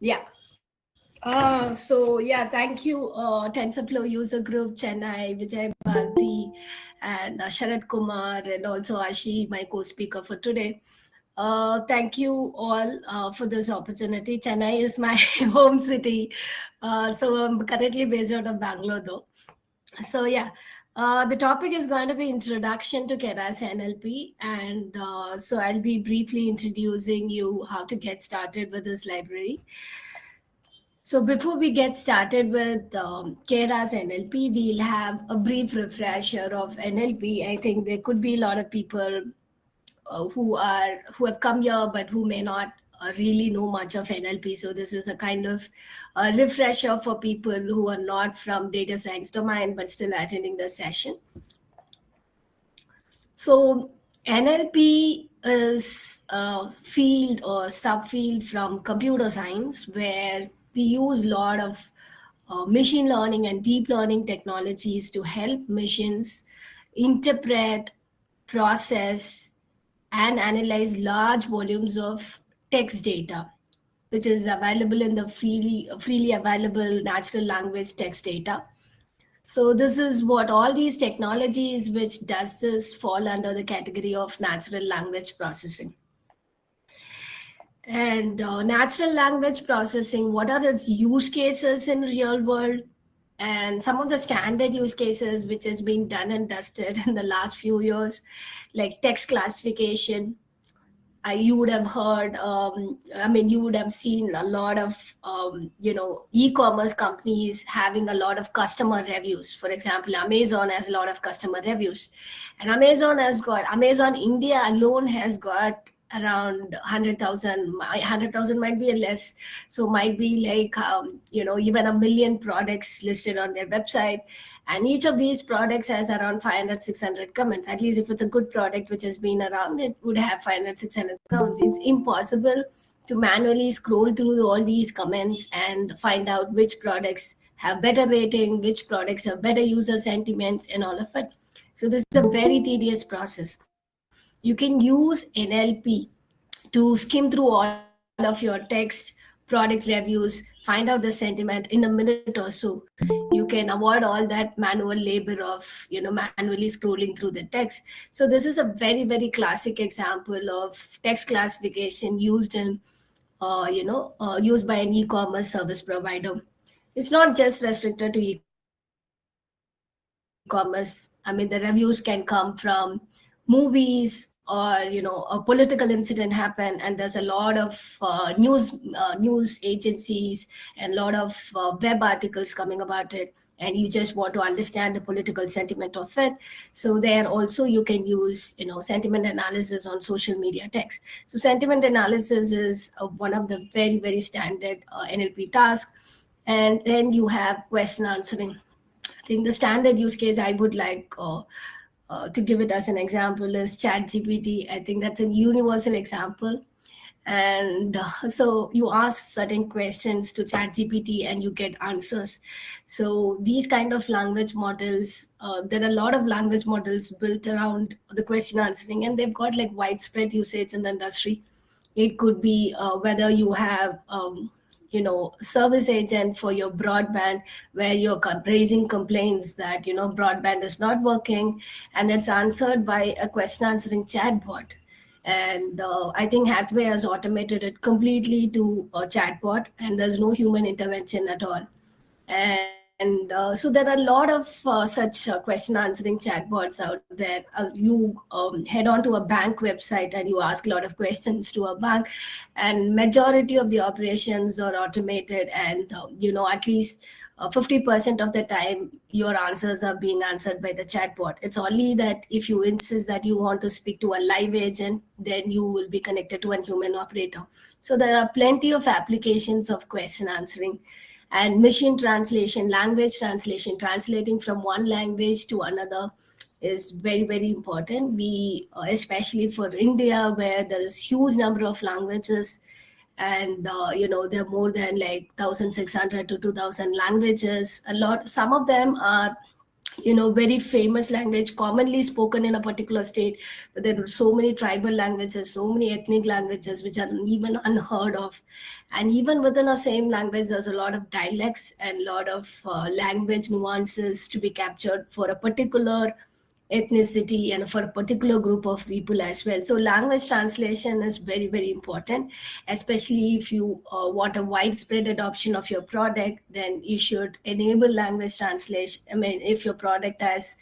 Yeah. Thank you, TensorFlow user group, Chennai, Vijay Bharti, and Sharad Kumar, and also Ashi, my co-speaker for today. Thank you all for this opportunity. Chennai is my home city, so I'm currently based out of Bangalore, though. So yeah, the topic is going to be introduction to Keras NLP, and so I'll be briefly introducing you how to get started with this library. So before we get started with Keras NLP, we'll have a brief refresher of NLP. I think there could be a lot of people who have come here but who may not really know much of NLP. So this is a kind of refresher for people who are not from data science domain but still attending the session. So NLP is a field or subfield from computer science where we use a lot of machine learning and deep learning technologies to help machines interpret, process, and analyze large volumes of text data, which is available in the freely available natural language text data. So this is what all these technologies which does this fall under the category of natural language processing. And natural language processing, what are its use cases in real world? And some of the standard use cases which has been done and dusted in the last few years, like text classification. You would have heard, you would have seen a lot of, e-commerce companies having a lot of customer reviews. For example, Amazon has a lot of customer reviews. And Amazon India alone has got around 100,000 might be a less. So might be like, even 1 million products listed on their website, and each of these products has around 500-600 comments. At least if it's a good product which has been around, it would have 500-600 comments. It's impossible to manually scroll through all these comments and find out which products have better rating, which products have better user sentiments, and all of it. So this is a very tedious process. You can use NLP to skim through all of your text, product reviews, find out the sentiment in a minute or so. You can avoid all that manual labor of manually scrolling through the text. So this is a very, very classic example of text classification used by an e-commerce service provider. It's not just restricted to e-commerce. The reviews can come from movies, or a political incident happen, and there's a lot of news agencies and a lot of web articles coming about it, and you just want to understand the political sentiment of it. So there also you can use sentiment analysis on social media text. So sentiment analysis is one of the very, very standard NLP tasks. And then you have question answering. I think the standard use case I would like to give it as an example is ChatGPT. I think that's a universal example. And so you ask certain questions to ChatGPT and you get answers. So these kind of language models, there are a lot of language models built around the question answering, and they've got like widespread usage in the industry. It could be whether you have service agent for your broadband, where you're raising complaints that broadband is not working, and it's answered by a question answering chatbot. And I think Hathaway has automated it completely to a chatbot, and there's no human intervention at all. And so there are a lot of such question answering chatbots out there. You head on to a bank website and you ask a lot of questions to a bank, and majority of the operations are automated, and at least 50% of the time your answers are being answered by the chatbot. It's only that if you insist that you want to speak to a live agent, then you will be connected to a human operator. So there are plenty of applications of question answering. And machine translation, language translation, translating from one language to another is very, very important. We especially for India, where there is huge number of languages, and there are more than like 1,600 to 2,000 languages. Some of them are very famous language commonly spoken in a particular state, but there are so many tribal languages, so many ethnic languages which are even unheard of. And even within a same language, there's a lot of dialects and a lot of language nuances to be captured for a particular ethnicity and for a particular group of people as well. So language translation is very, very important, especially if you want a widespread adoption of your product. Then you should enable language translation. I mean, if your product has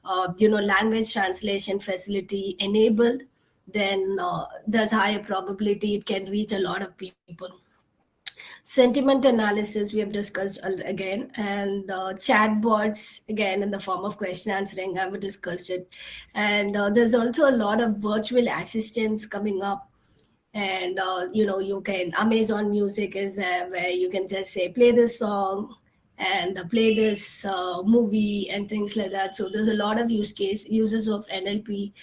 language translation facility enabled, then there's higher probability it can reach a lot of people. Sentiment analysis we have discussed again, and chatbots again in the form of question answering, I've discussed it. And there's also a lot of virtual assistants coming up. And you can, Amazon Music is there where you can just say play this song and play this movie and things like that. So there's a lot of uses of NLP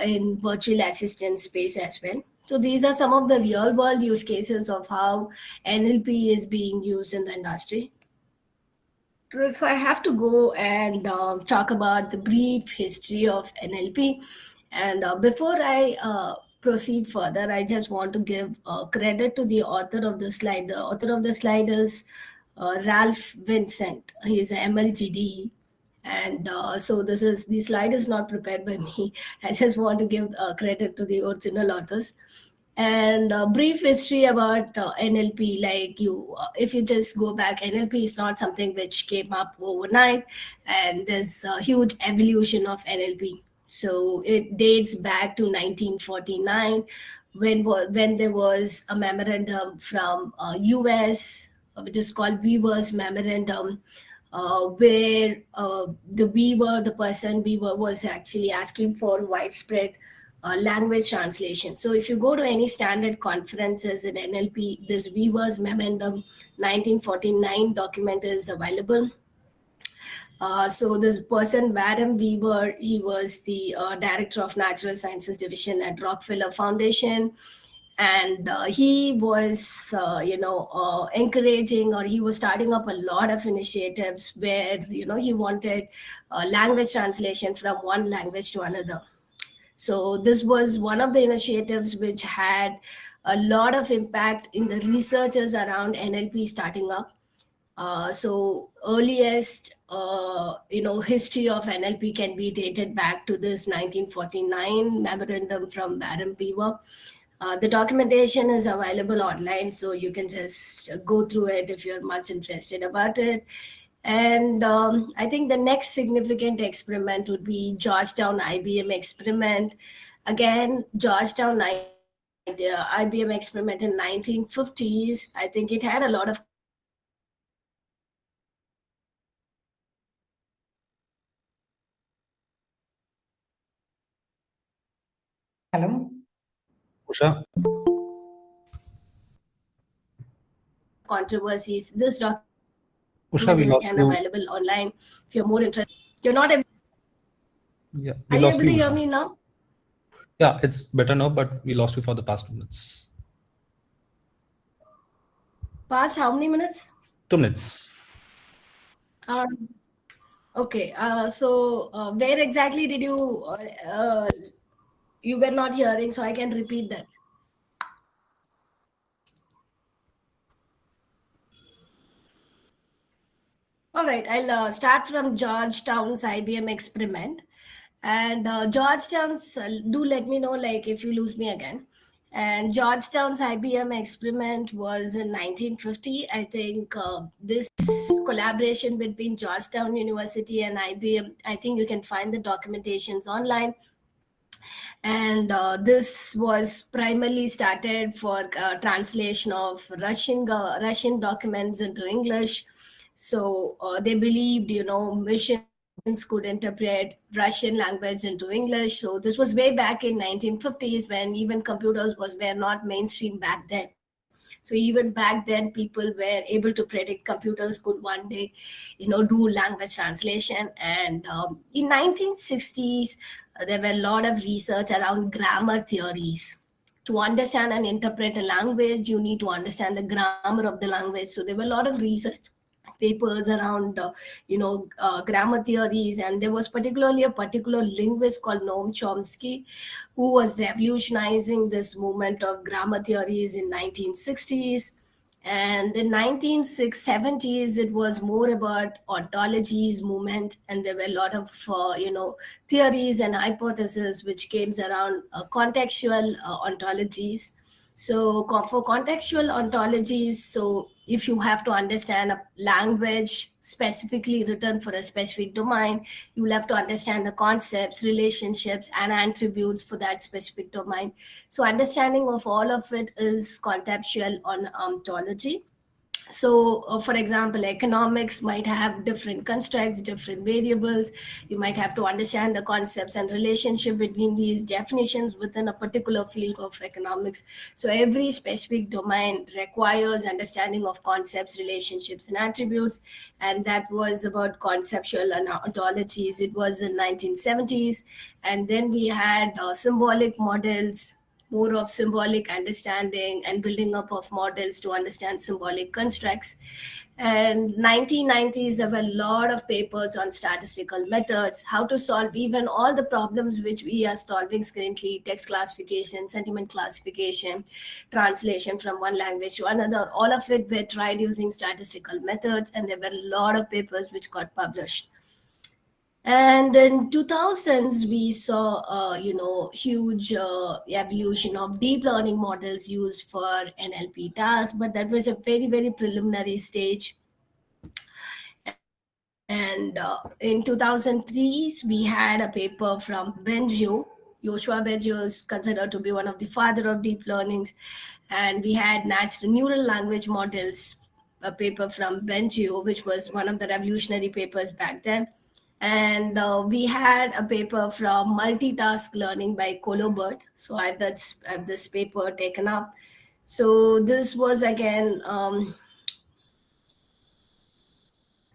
in virtual assistant space as well. So these are some of the real world use cases of how NLP is being used in the industry. So if I have to go and talk about the brief history of NLP, and before I proceed further, I just want to give credit to the author of the slide. The author of the slide is Ralph Vincent. He is an MLGD. And so the slide is not prepared by me. I just want to give credit to the original authors. And a brief history about NLP, like if you just go back, NLP is not something which came up overnight, and there's a huge evolution of NLP. So it dates back to 1949, when there was a memorandum from US, which is called Weaver's Memorandum, where the person Weaver was actually asking for widespread language translation. So if you go to any standard conferences in NLP, this Weaver's Memorandum 1949 document is available. So this person, Adam Weaver, he was the director of Natural Sciences Division at Rockefeller Foundation. And he was encouraging, or he was starting up a lot of initiatives where he wanted language translation from one language to another. So this was one of the initiatives which had a lot of impact in the researchers around NLP starting up. So earliest history of NLP can be dated back to this 1949 memorandum from Adam Weaver. The documentation is available online, so you can just go through it if you're much interested about it. And I think the next significant experiment would be Georgetown IBM experiment. Again, Georgetown IBM experiment in 1950s. I think it had a lot of Hello? Usha? controversies. This document Usha, we is lost again you. available online if you're more interested. You're not able, Yeah, are we you lost able to you, hear Usha. me now? Yeah, it's better now, but we lost you for the past 2 minutes. Past how many minutes? 2 minutes. Okay. So where exactly did you were not hearing, so I can repeat that. All right, I'll start from Georgetown's IBM experiment. And Georgetown's, do let me know like if you lose me again. And Georgetown's IBM experiment was in 1950. I think this collaboration between Georgetown University and IBM, I think you can find the documentations online. And this was primarily started for translation of Russian documents into English. So they believed, missions could interpret Russian language into English. So this was way back in 1950s, when even computers were not mainstream back then. So even back then, people were able to predict computers could one day, do language translation. And in 1960s, there were a lot of research around grammar theories. To understand and interpret a language, you need to understand the grammar of the language. So there were a lot of research papers around grammar theories, and there was particularly a particular linguist called Noam Chomsky who was revolutionizing this movement of grammar theories in 1960s. And in 1970s it was more about ontologies movement, and there were a lot of theories and hypotheses which came around contextual ontologies. So for contextual ontologies, so if you have to understand a language specifically written for a specific domain, you will have to understand the concepts, relationships, and attributes for that specific domain. So understanding of all of it is contextual ontology. So for example, economics might have different constructs, different variables. You might have to understand the concepts and relationship between these definitions within a particular field of economics. So every specific domain requires understanding of concepts, relationships, and attributes, and that was about conceptual ontologies. It was in 1970s. And then we had symbolic models, more of symbolic understanding and building up of models to understand symbolic constructs. And 1990s, there were a lot of papers on statistical methods, how to solve even all the problems which we are solving currently: text classification, sentiment classification, translation from one language to another. All of it were tried using statistical methods, and there were a lot of papers which got published. And in 2000s, we saw huge evolution of deep learning models used for NLP tasks, but that was a very, very preliminary stage. And in 2003, we had a paper from Benjo. Joshua Benjo is considered to be one of the father of deep learnings. And we had natural neural language models, a paper from Benjo, which was one of the revolutionary papers back then. And we had a paper from multitask learning by Colobert. So I have this paper taken up. So this was again,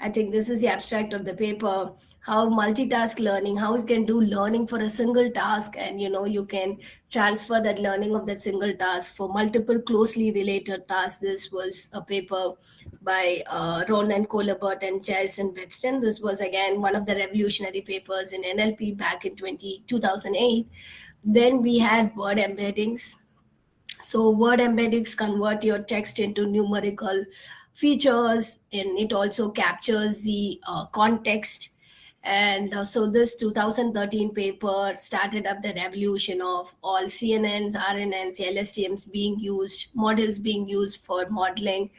I think this is the abstract of the paper, how multitask learning, how you can do learning for a single task, and you can transfer that learning of that single task for multiple closely related tasks. This was a paper by Ronan Colabert and Jason Wetston. This was again one of the revolutionary papers in NLP back in 2008. Then we had word embeddings. So word embeddings convert your text into numerical features, and it also captures the context. And so this 2013 paper started up the revolution of all CNNs, RNNs, LSTMs being used, models being used for modeling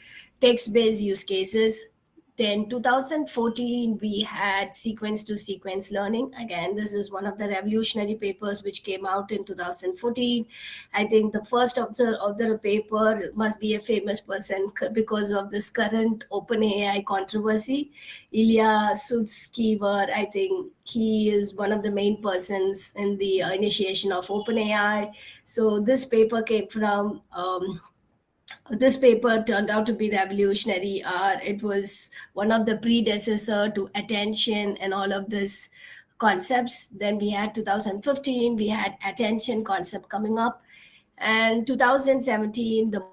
text-based use cases. Then 2014, we had sequence to sequence learning. Again, this is one of the revolutionary papers which came out in 2014. I think the first of the paper must be a famous person because of this current OpenAI controversy. Ilya Sutskever, I think he is one of the main persons in the initiation of OpenAI. So this paper came from this paper turned out to be revolutionary. It was one of the predecessor to attention and all of this concepts. Then we had 2015, we had attention concept coming up. And 2017, the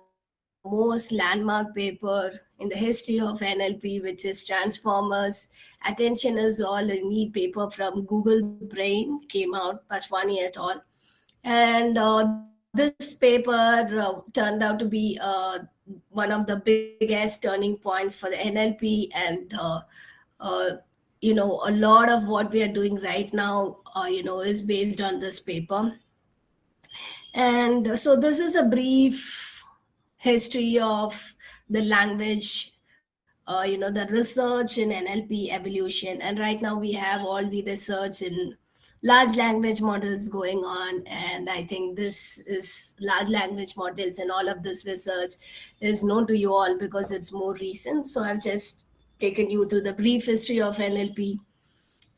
most landmark paper in the history of NLP, which is Transformers, Attention is All a Need paper from Google Brain, came out, Paswani et al. And this paper turned out to be one of the biggest turning points for the NLP. And a lot of what we are doing right now is based on this paper. And so this is a brief history of the language, the research in NLP evolution. And right now we have all the research in large language models going on. And I think this is large language models and all of this research is known to you all because it's more recent. So I've just taken you through the brief history of NLP.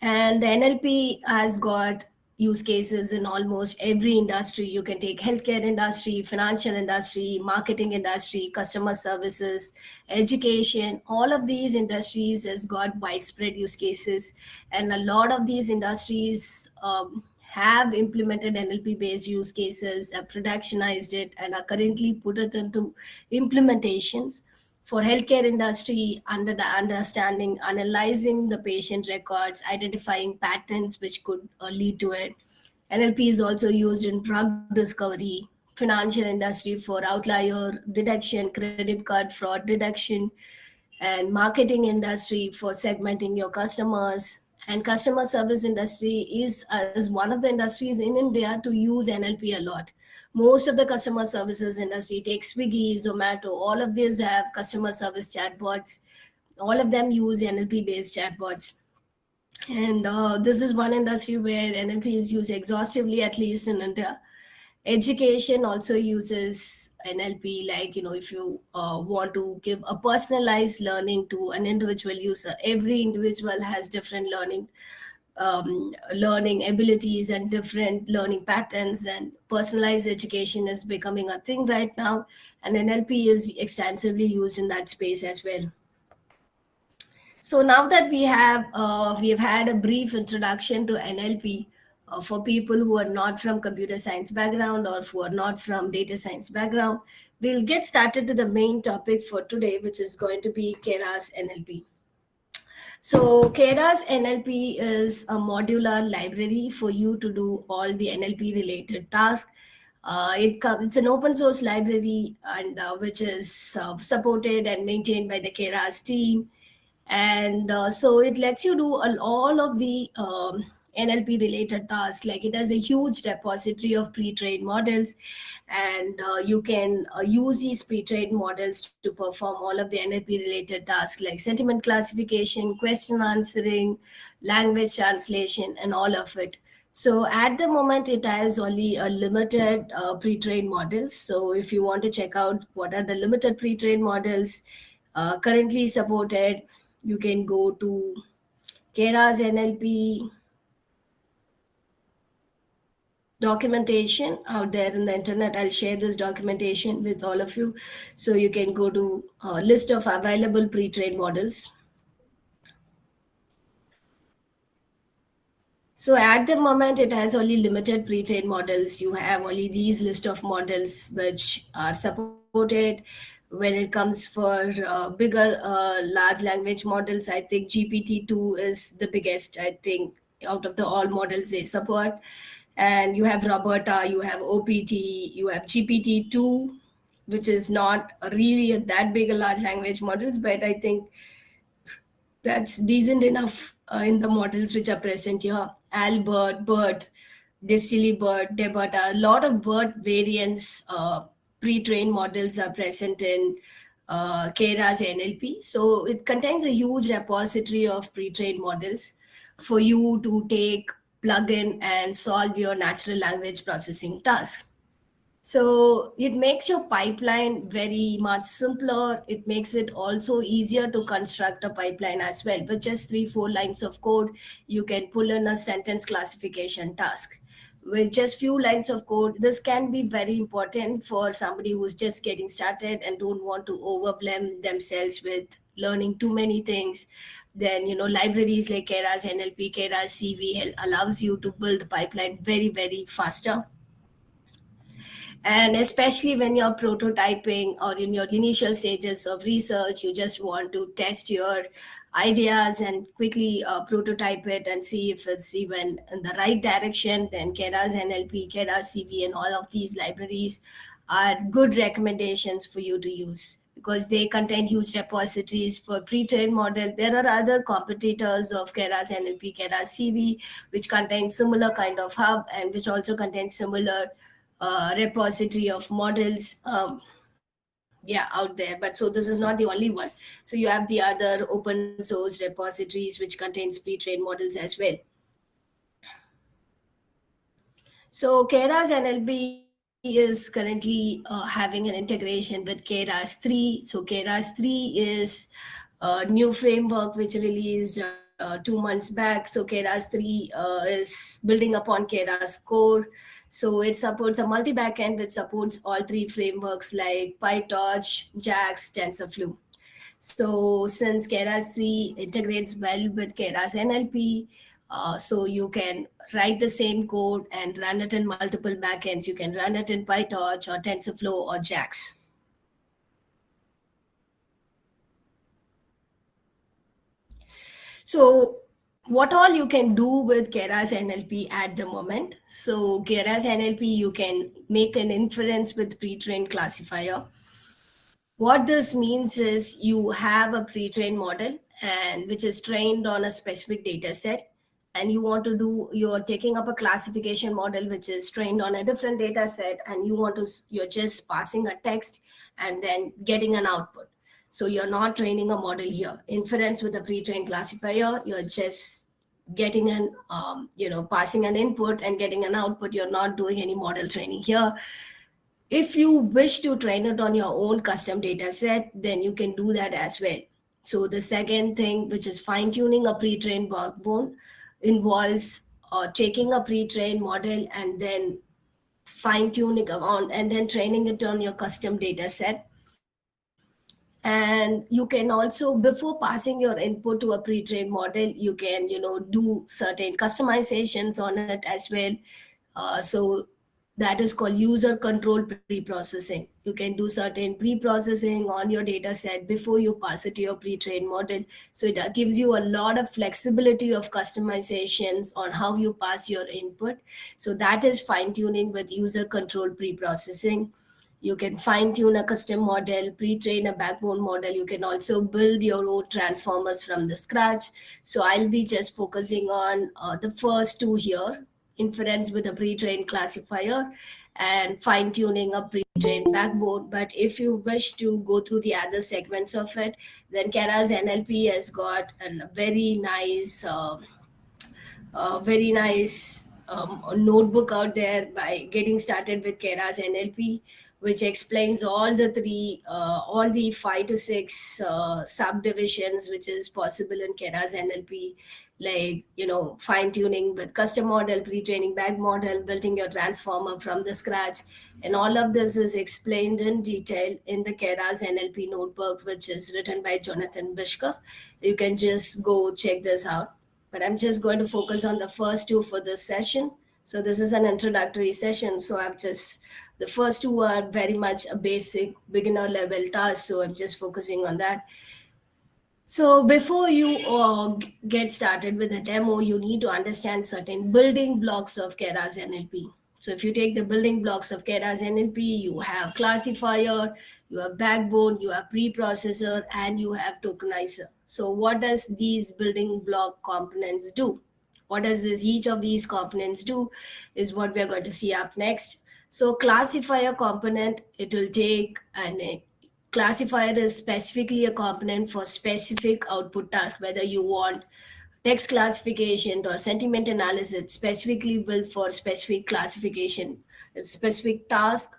And NLP has got use cases in almost every industry. You can take healthcare industry, financial industry, marketing industry, customer services, education. All of these industries has got widespread use cases, and a lot of these industries have implemented NLP based use cases, have productionized it, and are currently put it into implementations. For healthcare industry, under the understanding, analyzing the patient records, identifying patterns which could lead to it. NLP is also used in drug discovery, financial industry for outlier detection, credit card fraud detection, and marketing industry for segmenting your customers. And customer service industry is as one of the industries in India to use NLP a lot. Most of the customer services industry takes Swiggy, Zomato, all of these have customer service chatbots. All of them use NLP based chatbots. And this is one industry where NLP is used exhaustively, at least in India. Education also uses NLP, like, if you want to give a personalized learning to an individual user. Every individual has different learning abilities and different learning patterns, and personalized education is becoming a thing right now, and NLP is extensively used in that space as well. So now that we have had a brief introduction to NLP for people who are not from computer science background or who are not from data science background, we'll get started to the main topic for today, which is going to be Keras NLP. So Keras NLP is a modular library for you to do all the NLP related tasks. It's an open source library, and which is supported and maintained by the Keras team. And so it lets you do all of the NLP related tasks. Like, it has a huge repository of pre-trained models, and you can use these pre-trained models to perform all of the NLP related tasks like sentiment classification, question answering, language translation, and all of it. So at the moment, it has only a limited pre-trained models. So if you want to check out what are the limited pre-trained models currently supported, you can go to Keras NLP documentation out there in the internet. I'll share this documentation with all of you. So you can go to a list of available pre-trained models. So at the moment, it has only limited pre-trained models. You have only these list of models which are supported. When it comes for bigger large language models, I think GPT-2 is the biggest, I think, out of the all models they support. And you have Roberta, you have OPT, you have GPT-2, which is not really that big a large language models, but I think that's decent enough in the models which are present here. Albert, BERT, Distillery BERT, Debert, a lot of BERT variants, pre-trained models are present in Keras NLP. So it contains a huge repository of pre-trained models for you to take, plug in, and solve your natural language processing task. So it makes your pipeline very much simpler. It makes it also easier to construct a pipeline as well. With just 3-4 lines of code, you can pull in a sentence classification task. With just few lines of code, this can be very important for somebody who's just getting started and don't want to overwhelm themselves with learning too many things. Then, libraries like Keras NLP, Keras CV allows you to build a pipeline very, very faster. And especially when you're prototyping or in your initial stages of research, you just want to test your ideas and quickly prototype it and see if it's even in the right direction, then Keras NLP, Keras CV, and all of these libraries are good recommendations for you to use, because they contain huge repositories for pre-trained model. There are other competitors of Keras NLP, Keras CV, which contain similar kind of hub and which also contains similar repository of models, out there. But so this is not the only one. So you have the other open source repositories which contains pre-trained models as well. So Keras NLP is currently having an integration with Keras 3. So Keras 3 is a new framework which released 2 months back. So Keras 3 is building upon Keras core. So it supports a multi-backend which supports all three frameworks like PyTorch, JAX, TensorFlow. So since Keras 3 integrates well with Keras NLP, so you can write the same code and run it in multiple backends. You can run it in PyTorch or TensorFlow or JAX. So what all you can do with Keras NLP at the moment? So Keras NLP, you can make an inference with pre-trained classifier. What this means is you have a pre-trained model and which is trained on a specific data set, and you're taking up a classification model which is trained on a different data set, and you're just passing a text and then getting an output. So you're not training a model here. Inference with a pre-trained classifier, you're just getting passing an input and getting an output. You're not doing any model training here. If you wish to train it on your own custom data set, then you can do that as well. So the second thing, which is fine tuning a pre-trained backbone, involves taking a pre-trained model and then fine tuning on and then training it on your custom data set. And you can also, before passing your input to a pre-trained model, you can do certain customizations on it as well. So that is called user control pre-processing. You can do certain pre-processing on your data set before you pass it to your pre-trained model. So it gives you a lot of flexibility of customizations on how you pass your input. So that is fine-tuning with user control pre-processing. You can fine tune a custom model, pre-train a backbone model. You can also build your own transformers from the scratch. So I'll be just focusing on the first two here: inference with a pre-trained classifier and fine tuning a pre-trained backbone. But if you wish to go through the other segments of it, then Keras NLP has got a very nice notebook out there by getting started with Keras NLP, which explains all the 5 to 6 subdivisions which is possible in Keras NLP, like fine tuning with custom model, pre-training back model, building your transformer from the scratch, and all of this is explained in detail in the Keras NLP notebook, which is written by Jonathan Bishkoff. You can just go check this out, but I'm just going to focus on the first two for this session. So this is an introductory session. So the first two are very much a basic beginner level task. So I'm just focusing on that. So before you get started with the demo, you need to understand certain building blocks of Keras NLP. So if you take the building blocks of Keras NLP, you have classifier, you have backbone, you have preprocessor, and you have tokenizer. So what does these building block components do? What does each of these components do is what we're going to see up next. So classifier component, it will take classifier is specifically a component for specific output task, whether you want text classification or sentiment analysis, specifically built for specific classification, a specific task,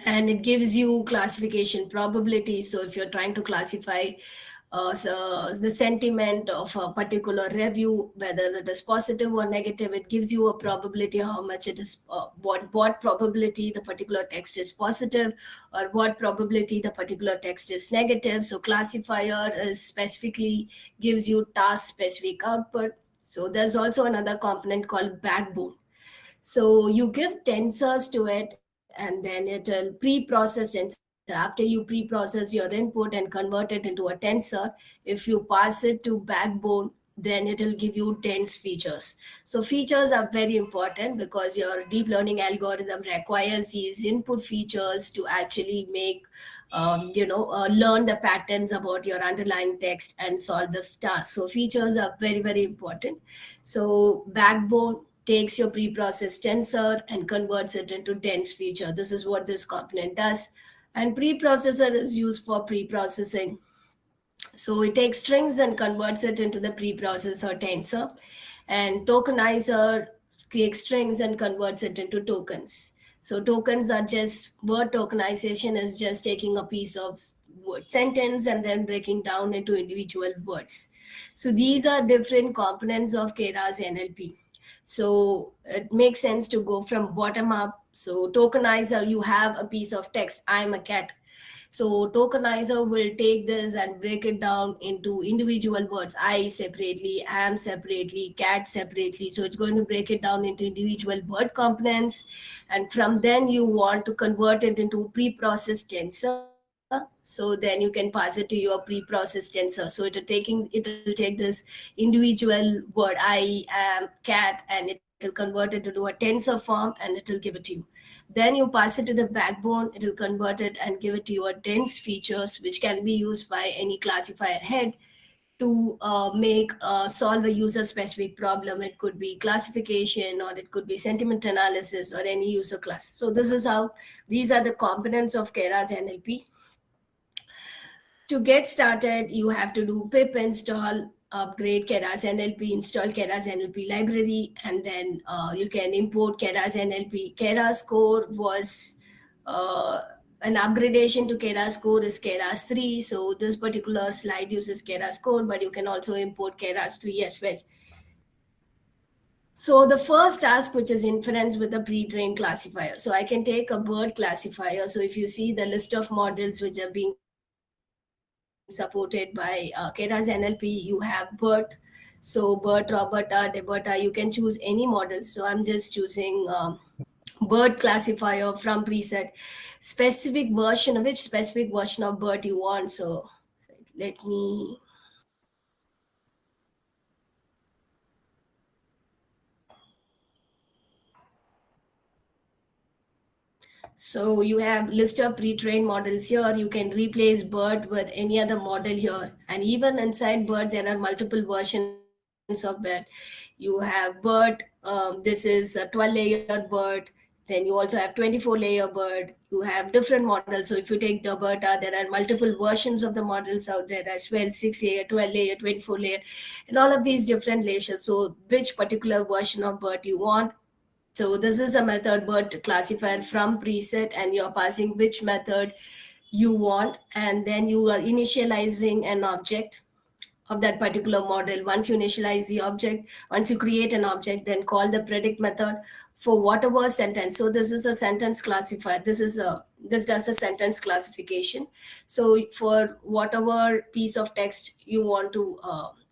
and it gives you classification probability. So if you're trying to classify the sentiment of a particular review, whether it is positive or negative, it gives you a probability how much it is, what probability the particular text is positive or what probability the particular text is negative. So classifier is specifically gives you task specific output. So there's also another component called backbone. So you give tensors to it, and then it'll pre-process tensor. After you pre-process your input and convert it into a tensor, if you pass it to backbone, then it'll give you dense features. So features are very important because your deep learning algorithm requires these input features to actually make learn the patterns about your underlying text and solve the task. So features are very, very important. So backbone takes your pre-processed tensor and converts it into dense feature. This is what this component does. And preprocessor is used for pre-processing. So it takes strings and converts it into the preprocessor tensor. And tokenizer takes strings and converts it into tokens. So tokens are just, word tokenization is just taking a piece of word sentence and then breaking down into individual words. So these are different components of Keras NLP. So it makes sense to go from bottom up. So tokenizer, you have a piece of text, I'm a cat. So tokenizer will take this and break it down into individual words, I separately, am separately, cat separately. So it's going to break it down into individual word components. And from then you want to convert it into pre-processed tensor. So then you can pass it to your pre-processed tensor. So it'll take this individual word, I am cat, and it'll convert it into a tensor form and it'll give it to you. Then you pass it to the backbone, it'll convert it and give it to your dense features, which can be used by any classifier head to solve a user specific problem. It could be classification, or it could be sentiment analysis, or any user class. So these are the components of Keras NLP. To get started, you have to do pip install upgrade Keras NLP, install Keras NLP library, and then you can import Keras NLP. Keras core was an upgradation to Keras core is Keras 3. So this particular slide uses Keras core, but you can also import Keras 3 as well. So the first task, which is inference with a pre-trained classifier. So I can take a BERT classifier. So if you see the list of models which are being supported by Keras NLP, you have BERT. So BERT, Roberta, Deberta, you can choose any model. So I'm just choosing BERT classifier from preset. Specific version, which specific version of BERT you want. So let me... So you have list of pre-trained models here. You can replace BERT with any other model here. And even inside BERT, there are multiple versions of BERT. You have BERT, this is a 12-layer BERT. Then you also have 24-layer BERT. You have different models. So if you take Deberta, there are multiple versions of the models out there as well, 6-layer, 12-layer, 24-layer, and all of these different layers. So which particular version of BERT you want. So this is a method BERT classifier from preset, and you're passing which method you want, and then you are initializing an object of that particular model. Once you initialize the object, once you create an object, then call the predict method for whatever sentence. So this is a sentence classifier. This does a sentence classification. So for whatever piece of text you want to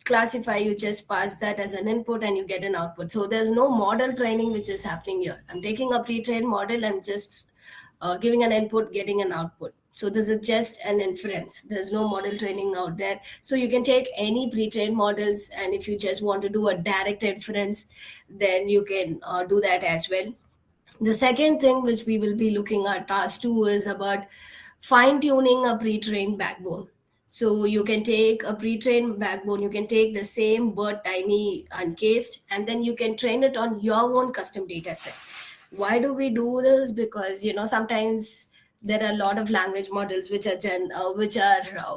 classify, you just pass that as an input and you get an output. So there's no model training which is happening here. I'm taking a pre-trained model and just giving an input, getting an output. So this is just an inference. There's no model training out there. So you can take any pre-trained models, and if you just want to do a direct inference, then you can do that as well. The second thing which we will be looking at, task 2, is about fine-tuning a pre-trained backbone. So you can take a pre-trained backbone, you can take the same BERT tiny uncased, and then you can train it on your own custom data set. Why do we do this? Because sometimes there are a lot of language models which are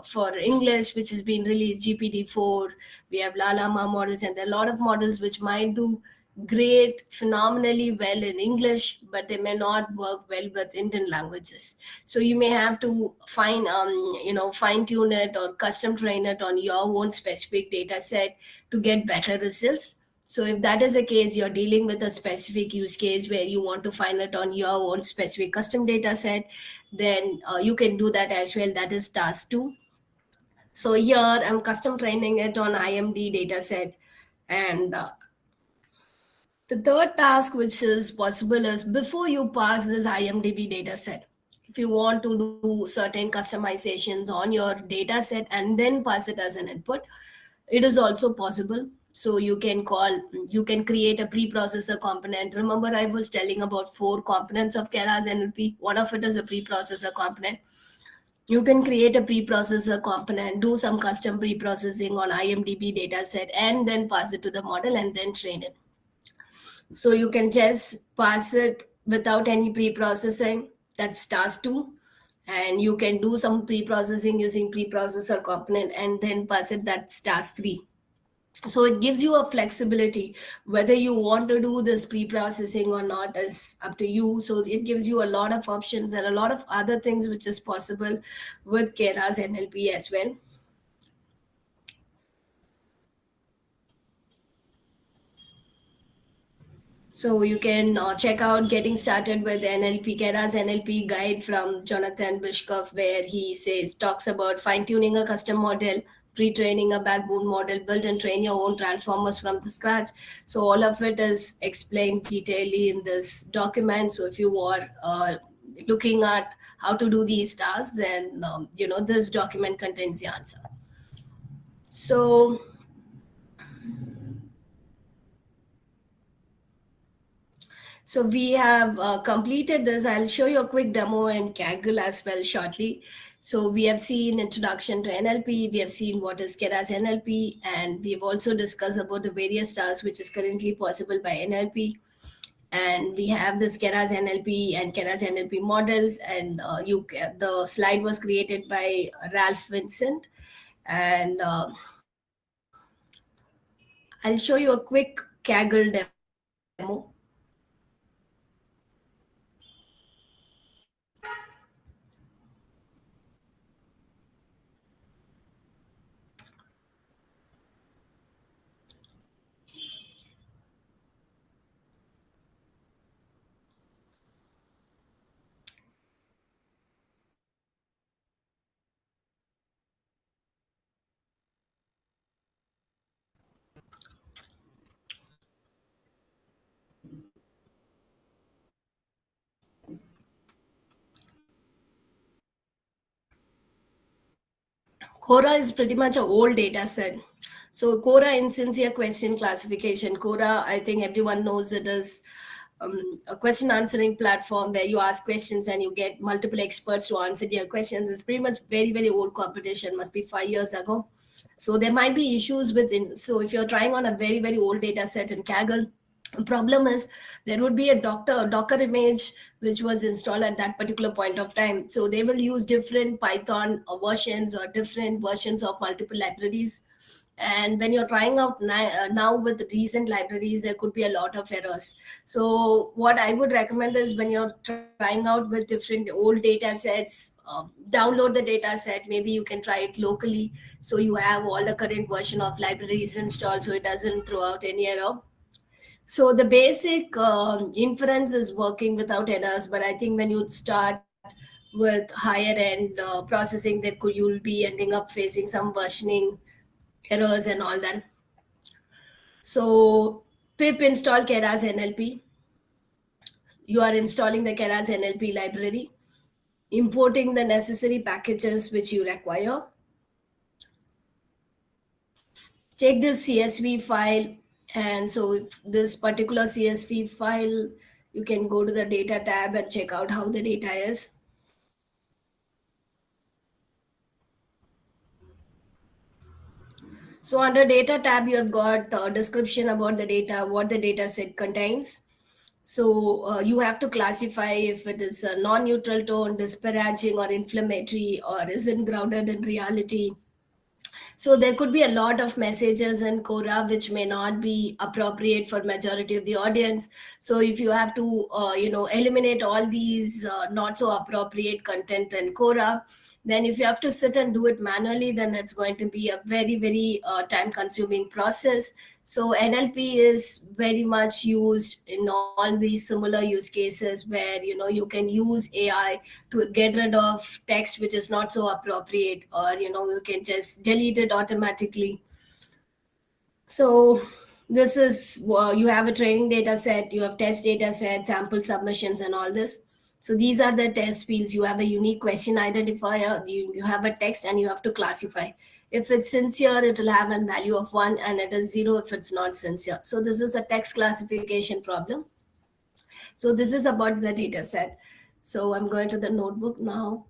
for English, which has been released, GPT-4. We have Llama models, and there are a lot of models which might do great, phenomenally well in English, but they may not work well with Indian languages. So you may have to fine tune it or custom train it on your own specific data set to get better results. So if that is the case, you're dealing with a specific use case where you want to find it on your own specific custom data set, then you can do that as well. That is task 2. So here I'm custom training it on IMD data set. And the third task which is possible is, before you pass this IMDb data set, if you want to do certain customizations on your data set and then pass it as an input, it is also possible. So you can create a preprocessor component. Remember, I was telling about 4 components of Keras NLP. One of it is a preprocessor component. You can create a preprocessor component, do some custom preprocessing on IMDb dataset, and then pass it to the model and then train it. So you can just pass it without any preprocessing. That's task 2. And you can do some preprocessing using preprocessor component and then pass it. That's task 3. So it gives you a flexibility. Whether you want to do this pre-processing or not is up to you. So it gives you a lot of options and a lot of other things which is possible with Keras NLP as well. So you can check out Getting Started with NLP, Keras NLP guide from Jonathan Bishkoff, where he talks about fine-tuning a custom model, pre-training a backbone model, build and train your own transformers from the scratch. So all of it is explained detailedly in this document. So if you are looking at how to do these tasks, then this document contains the answer. So we have completed this. I'll show you a quick demo in Kaggle as well shortly. So we have seen introduction to NLP, we have seen what is Keras NLP, and we've also discussed about the various tasks which is currently possible by NLP. And we have this Keras NLP and Keras NLP models, and the slide was created by Ralph Vincent. And I'll show you a quick Kaggle demo. Quora is pretty much an old data set. So Quora insincere question classification. Quora, I think everyone knows it is a question answering platform where you ask questions and you get multiple experts to answer your questions. It's pretty much very, very old competition, must be 5 years ago. So there might be issues with so if you're trying on a very, very old data set in Kaggle, the problem is there would be a Docker image which was installed at that particular point of time. So they will use different Python versions or different versions of multiple libraries. And when you're trying out now with recent libraries, there could be a lot of errors. So what I would recommend is when you're trying out with different old data sets, download the data set. Maybe you can try it locally, so you have all the current version of libraries installed, so it doesn't throw out any error. So the basic inference is working without errors, but I think when you start with higher end processing, you'll be ending up facing some versioning errors and all that. So pip install Keras NLP. You are installing the Keras NLP library, importing the necessary packages which you require. Check this CSV file. And so this particular CSV file, you can go to the data tab and check out how the data is. So under data tab, you have got a description about the data, what the data set contains. So you have to classify if it is a non-neutral tone, disparaging or inflammatory, or isn't grounded in reality. So there could be a lot of messages in Quora which may not be appropriate for majority of the audience. So if you have to, eliminate all these not so appropriate content in Quora, then if you have to sit and do it manually, then it's going to be a very, very time-consuming process. So NLP is very much used in all these similar use cases where you can use AI to get rid of text which is not so appropriate, or you can just delete it automatically. So this is you have a training data set, you have test data set, sample submissions, and all this. So these are the test fields. You have a unique question identifier, you have a text, and you have to classify. If it's sincere, it will have a value of 1, and it is 0 if it's not sincere. So this is a text classification problem. So this is about the data set. So I'm going to the notebook now.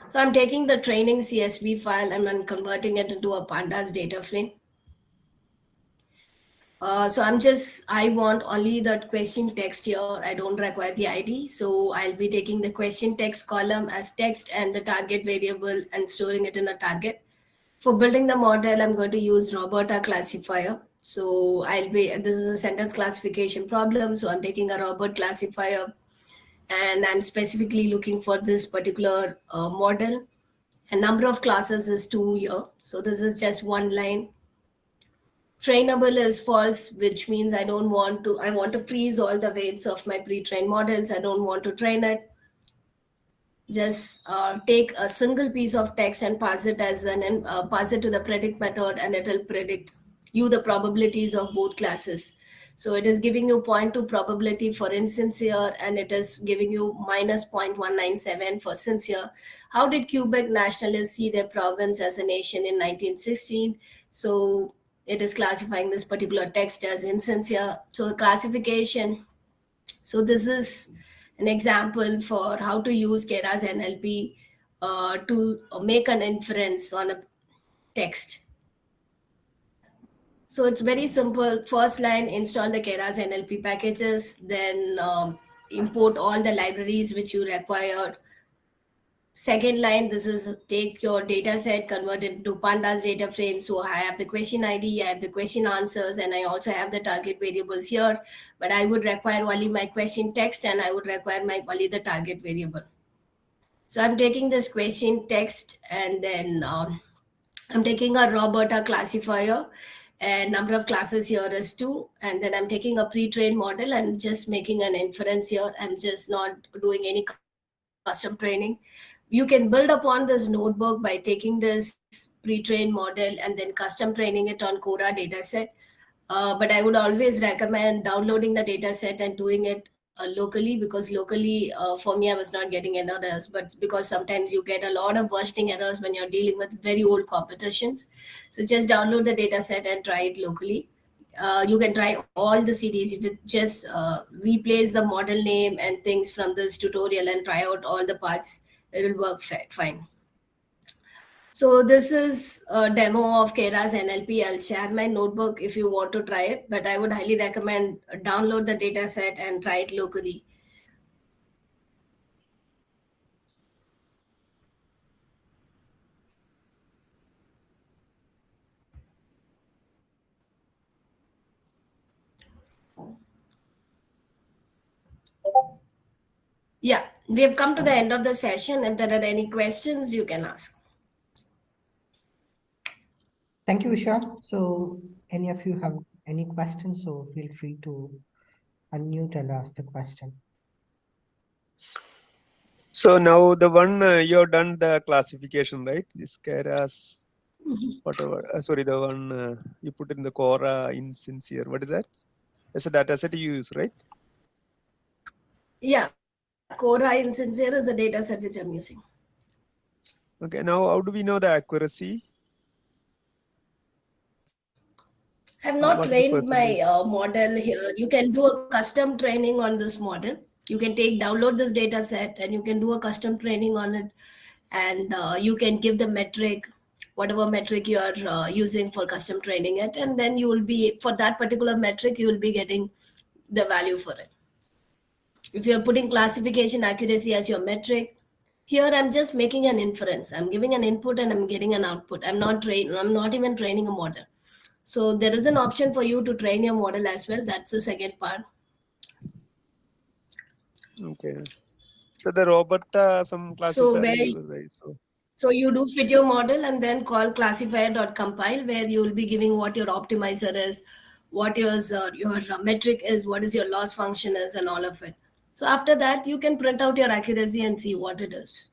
So I'm taking the training CSV file and I'm converting it into a pandas data frame. So I want only the question text here. I don't require the ID. So I'll be taking the question text column as text and the target variable and storing it in a target. For building the model, I'm going to use Roberta classifier. So this is a sentence classification problem. So I'm taking a Robert classifier and I'm specifically looking for this particular model. And number of classes is 2 here. So this is just one line. Trainable is false, which means I want to freeze all the weights of my pre-trained models. I don't want to train it. Just take a single piece of text and pass it pass it to the predict method, and it will predict you the probabilities of both classes. So it is giving you 0.2 probability for insincere, and it is giving you minus 0.197 for sincere. How did Quebec nationalists see their province as a nation in 1916? So it is classifying this particular text as insincere. So classification. So this is an example for how to use Keras NLP to make an inference on a text. So it's very simple. First line, install the Keras NLP packages, then import all the libraries which you required. Second line, this is take your data set, convert it into pandas data frame. So I have the question ID, I have the question answers, and I also have the target variables here. But I would require only my question text, and I would require only the target variable. So I'm taking this question text, and then I'm taking a Roberta classifier, and number of classes here is 2. And then I'm taking a pre-trained model and just making an inference here. I'm just not doing any custom training. You can build upon this notebook by taking this pre-trained model and then custom training it on Quora dataset. But I would always recommend downloading the data set and doing it locally, because locally for me I was not getting any errors, but because sometimes you get a lot of versioning errors when you're dealing with very old competitions. So just download the data set and try it locally. You can try all the CDs. If it just replace the model name and things from this tutorial and try out all the parts, it will work fine. So this is a demo of Keras NLP. I'll share my notebook if you want to try it, but I would highly recommend download the data set and try it locally. Yeah, we have come to the end of the session. If there are any questions, you can ask. Thank you, Usha. So any of you have any questions, so feel free to unmute and ask the question. So now the one you've done the classification, right? This Keras, whatever. Sorry, the one you put in the Quora insincere. What is that? It's a data set you use, right? Yeah, Quora insincere is a data set which I'm using. Okay, now how do we know the accuracy? I have not What is the trained my percentage? model here. You can do a custom training on this model. You can download this data set and you can do a custom training on it, and you can give the metric, whatever metric you are using for custom training it, and then you will be, for that particular metric, you will be getting the value for it. If you're putting classification accuracy as your metric, here I'm just making an inference. I'm giving an input and I'm getting an output. I'm not even training a model. So there is an option for you to train your model as well. That's the second part. Okay. So the Roberta, some So classifier where you right? so you do fit your model and then call classifier.compile, where you will be giving what your optimizer is, what your metric is, what is your loss function is, and all of it. So after that, you can print out your accuracy and see what it is.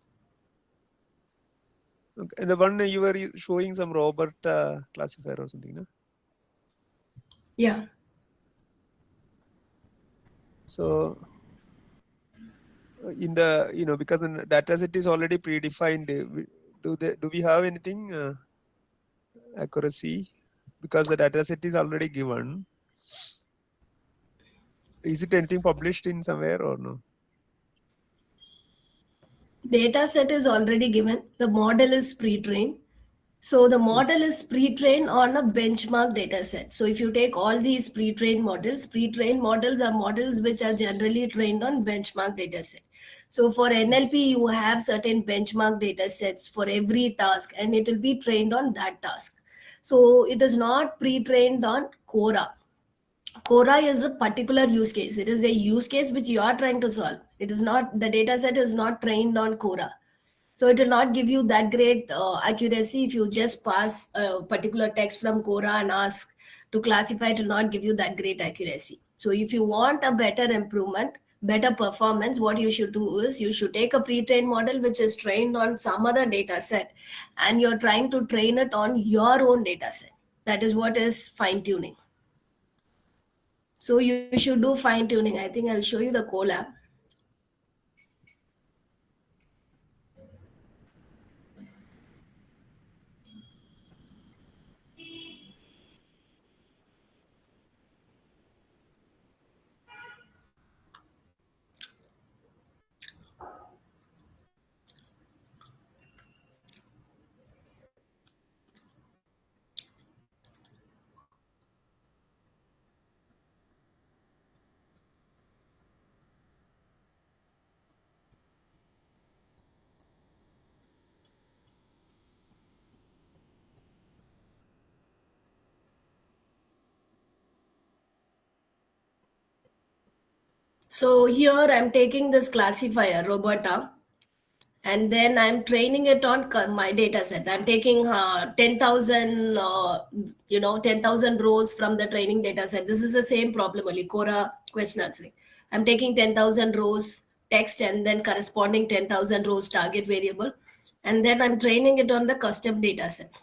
Okay. And the one you were showing some Roberta classifier or something, no? Yeah. So in the because the data set is already predefined, do we have anything accuracy, because the data set is already given? Is it anything published in somewhere or no? Data set is already given. The model is pre-trained. So the model is pre-trained on a benchmark data set. So if you take all these pre-trained models are models which are generally trained on benchmark data set. So for NLP, you have certain benchmark data sets for every task, and it will be trained on that task. So it is not pre-trained on Quora. Quora is a particular use case. It is a use case which you are trying to solve. It is not, the data set is not trained on Quora. So it will not give you that great accuracy if you just pass a particular text from Quora and ask to classify. It will not give you that great accuracy. So if you want a better improvement, better performance, what you should do is you should take a pre-trained model which is trained on some other data set, and you're trying to train it on your own data set. That is what is fine tuning. So you should do fine tuning. I think I'll show you the Colab. So here I'm taking this classifier, Roberta, and then I'm training it on my data set. I'm taking 10,000, 10,000 rows from the training data set. This is the same problem only, Quora question answering. I'm taking 10,000 rows text and then corresponding 10,000 rows target variable. And then I'm training it on the custom data set.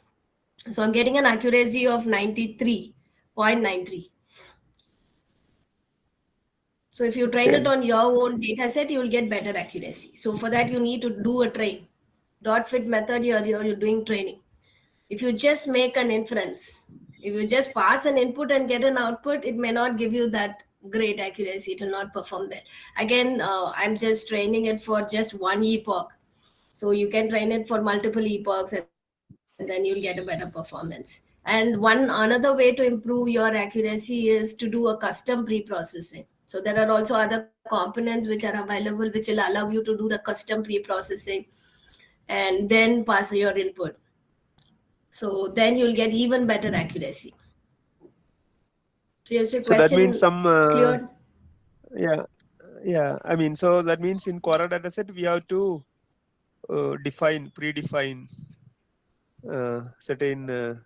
So I'm getting an accuracy of 93.93. So if you train it on your own data set, you will get better accuracy. So for that, you need to do a train. Dot fit method, you're doing training. If you just make an inference, if you just pass an input and get an output, it may not give you that great accuracy. It will not perform that. Again, I'm just training it for just one epoch. So you can train it for multiple epochs and then you'll get a better performance. And another way to improve your accuracy is to do a custom pre-processing. So there are also other components which are available which will allow you to do the custom pre-processing and then pass your input. So then you'll get even better accuracy. So is your So that means question cleared? yeah. I mean, so that means in Quora dataset we have to predefine certain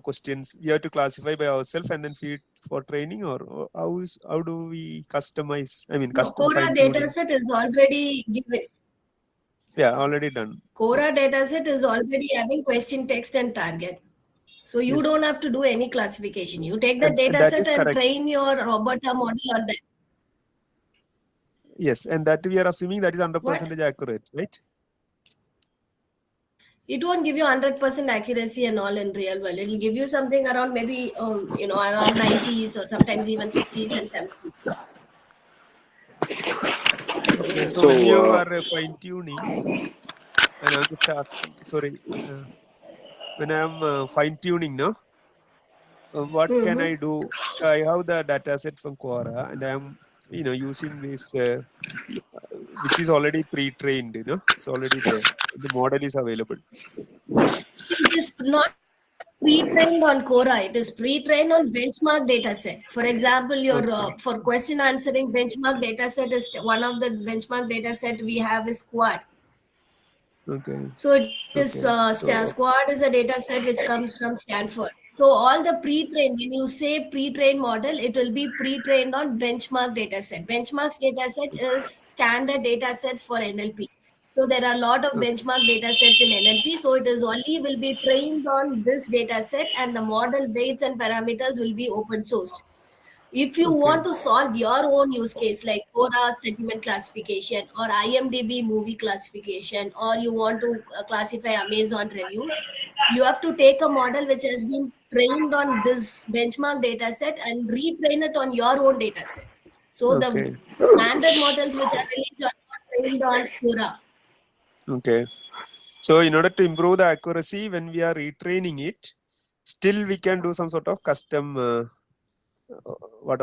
questions. We have to classify by ourselves and then feed for training, or how do we customize? I mean, No, custom Quora fine tuning. dataset is already given. Yeah, already done. Quora Yes. dataset is already having question, text, and target. So you Yes. don't have to do any classification. You take the And data that set is and correct. train your Roberta model on that. Yes, and that we are assuming that is 100% What? accurate, right? It won't give you 100% accuracy and all in real world. It will give you something around maybe, around 90s or sometimes even 60s and 70s. Okay, so So, when you are fine tuning, and I'm just asking, sorry, when I'm fine tuning, no, what can I do? I have the data set from Quora, and I'm using this, which is already pre-trained. It's already there. The model is available. See, it is not pre-trained on Quora. It is pre-trained on benchmark dataset. For example, your for question answering benchmark dataset is one of the benchmark dataset we have is Quad. Okay. So it is Squad is a data set which comes from Stanford. So all the pre-trained, when you say pre-trained model, it will be pre-trained on benchmark data set. Benchmark's data set is standard data sets for NLP. So there are a lot of benchmark data sets in NLP. So it is only will be trained on this data set and the model weights and parameters will be open sourced. If you want to solve your own use case like Quora sentiment classification or IMDb movie classification, or you want to classify Amazon reviews, you have to take a model which has been trained on this benchmark data set and retrain it on your own data set. So the standard models which are released are not trained on Quora. Okay. So in order to improve the accuracy when we are retraining it, still we can do some sort of custom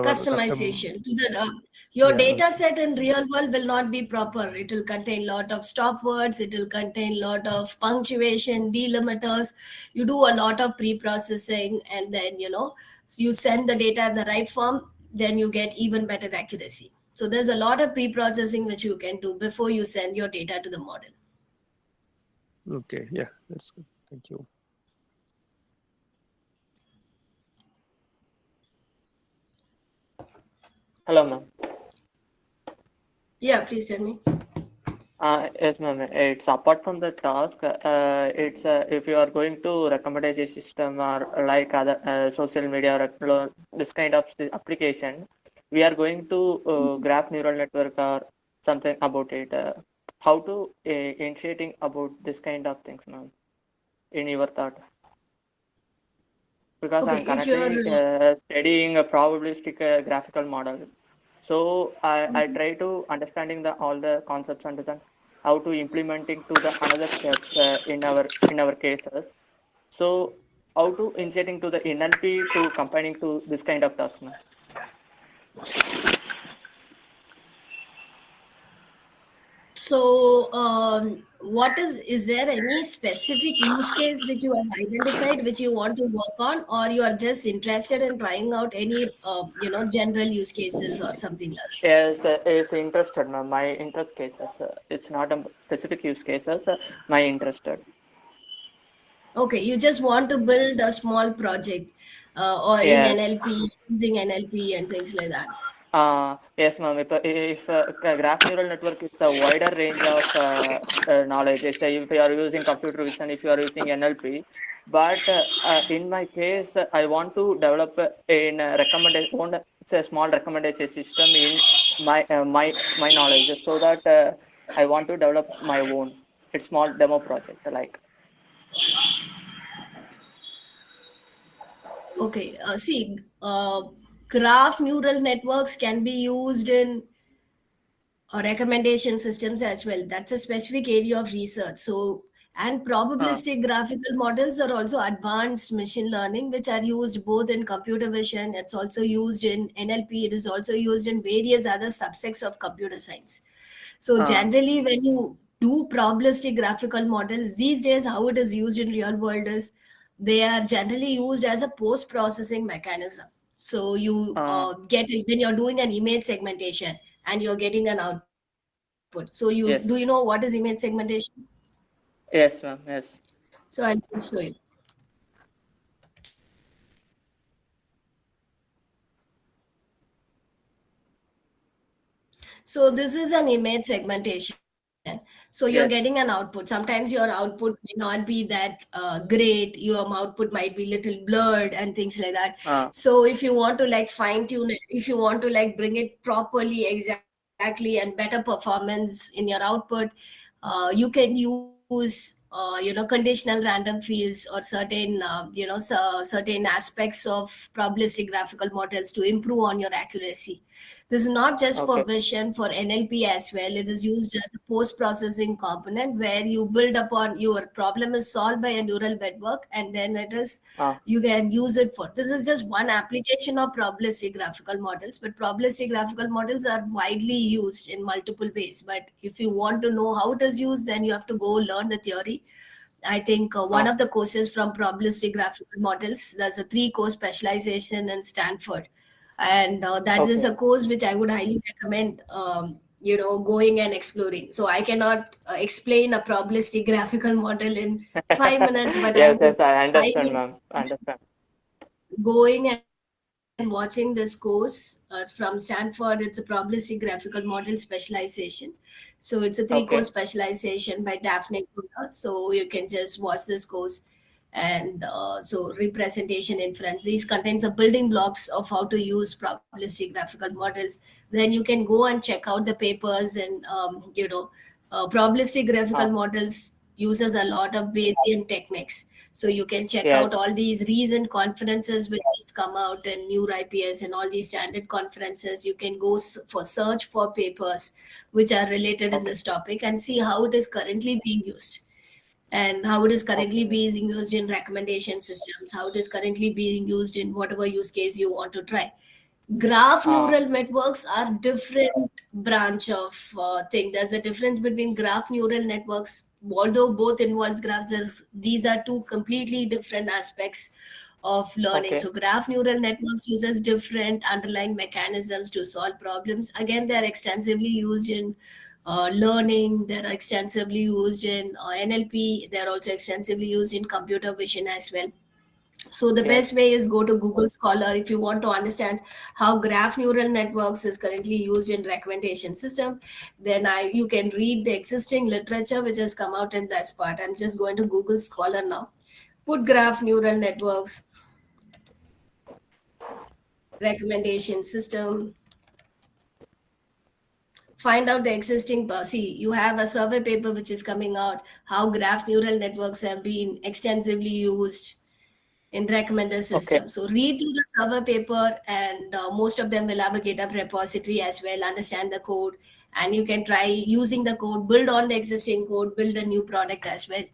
Customization to the your data set in real world will not be proper. It will contain lot of stop words, it will contain lot of punctuation, delimiters. You do a lot of pre-processing and then so you send the data in the right form, then you get even better accuracy. So there's a lot of pre-processing which you can do before you send your data to the model. Okay, yeah, that's good. Thank you. hello, ma'am. Yeah, please tell me. Yes, ma'am. It's apart from the task. It's if you are going to recommendation system or like other social media or this kind of application, we are going to graph neural network or something about it. How to initiating about this kind of things, ma'am, in your thought? Because I'm Okay, if you're currently studying a probabilistic graphical model. So I try to understanding the all the concepts and then how to implementing to the another steps in our cases. So how to inserting to the NLP to combining to this kind of task now. so is there any specific use case which you have identified which you want to work on, or you are just interested in trying out any general use cases or something like that? Yes, it's interested, ma'am. My interest cases. It's not a specific use cases. My interested. Okay, you just want to build a small project or in Yes. NLP, using NLP and things like that. Yes, ma'am. If graph neural network is a wider range of knowledge, say if you are using computer vision, if you are using NLP, but in my case, I want to develop in recommendation, it's a small recommendation system in my knowledge, so that I want to develop my own. It's small demo project like. Okay, see, graph neural networks can be used in recommendation systems as well. That's a specific area of research. So, and Uh, probabilistic graphical models are also advanced machine learning, which are used both in computer vision. It's also used in NLP. It is also used in various other subsets of computer science. So uh, generally, when you do probabilistic graphical models these days, how it is used in real world is they are generally used as a post-processing mechanism. So you uh, get when you're doing an image segmentation and you're getting an output. So you do you know what is yes, image segmentation? yes, ma'am. Yes. So I'll just show you. So this is an image segmentation. So you're getting an Yes. output. Sometimes your output may not be that great. Your output might be little blurred and things like that. Uh, So if you want to like fine tune it, if you want to like bring it properly, exactly, and better performance in your output, you can use conditional random fields or certain certain aspects of probabilistic graphical models to improve on your accuracy. This is not just for okay. vision, for NLP as well. It is used as a post processing component where you build upon your problem is solved by a neural network, and then it is Uh, you can use it for. This is just one application of probabilistic graphical models, but probabilistic graphical models are widely used in multiple ways. But if you want to know how it is used, then you have to go learn the theory. I think one uh, of the courses from probabilistic graphical models, there's a 3 course specialization in Stanford. And that is okay. a course which I would highly recommend, going and exploring. So I cannot explain a probabilistic graphical model in 5 minutes, but I Yes, would yes, I understand, highly ma'am. I understand. going and watching this course from Stanford. It's a probabilistic graphical model specialization. So it's a 3 course Okay. specialization by Daphne Kunda. So you can just watch this course. And so representation inference. These contains the building blocks of how to use probabilistic graphical models. Then you can go and check out the papers and, probabilistic graphical Uh, models uses a lot of Bayesian techniques. So you can check yes. out all these recent conferences which has come out in New IPS and all these standard conferences. You can go for search for papers which are related in Okay. this topic and see how it is currently being used and how it is currently Okay. being used in recommendation systems, how it is currently being used in whatever use case you want to try. Graph Uh, neural networks are different branch of thing. There's a difference between graph neural networks, although both involves graphs. These are two completely different aspects of learning. okay. So graph neural networks uses different underlying mechanisms to solve problems. Again, they are extensively used in learning. They are extensively used in NLP. They are also extensively used in computer vision as well. So the Yes. best way is go to Google Scholar if you want to understand how graph neural networks is currently used in recommendation system. Then you can read the existing literature which has come out in this part. I'm just going to Google Scholar now. Put graph neural networks recommendation system. Find out the existing see, you have a survey paper which is coming out how graph neural networks have been extensively used in recommender system. So read through the survey paper, and most of them will have a GitHub repository as well, understand the code, and you can try using the code, build on the existing code, build a new product as well.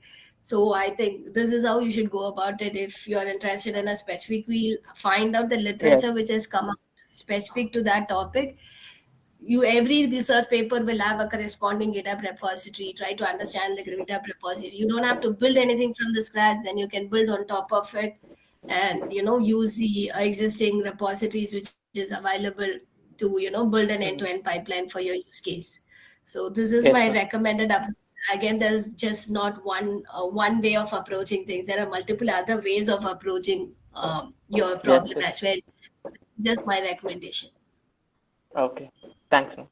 So I think this is how you should go about it. If you're interested in a specific field, find out the literature which has come out specific to that topic. Every research paper will have a corresponding GitHub repository. Try to understand the GitHub repository. You don't have to build anything from the scratch, then you can build on top of it, and use the existing repositories which is available to build an end-to-end pipeline for your use case. So this is Yes, my ma'am. recommended approach. Again, there's just not one way of approaching things. There are multiple other ways of approaching your problem Yes. as well. Just my recommendation. Okay. Thanks, ma'am.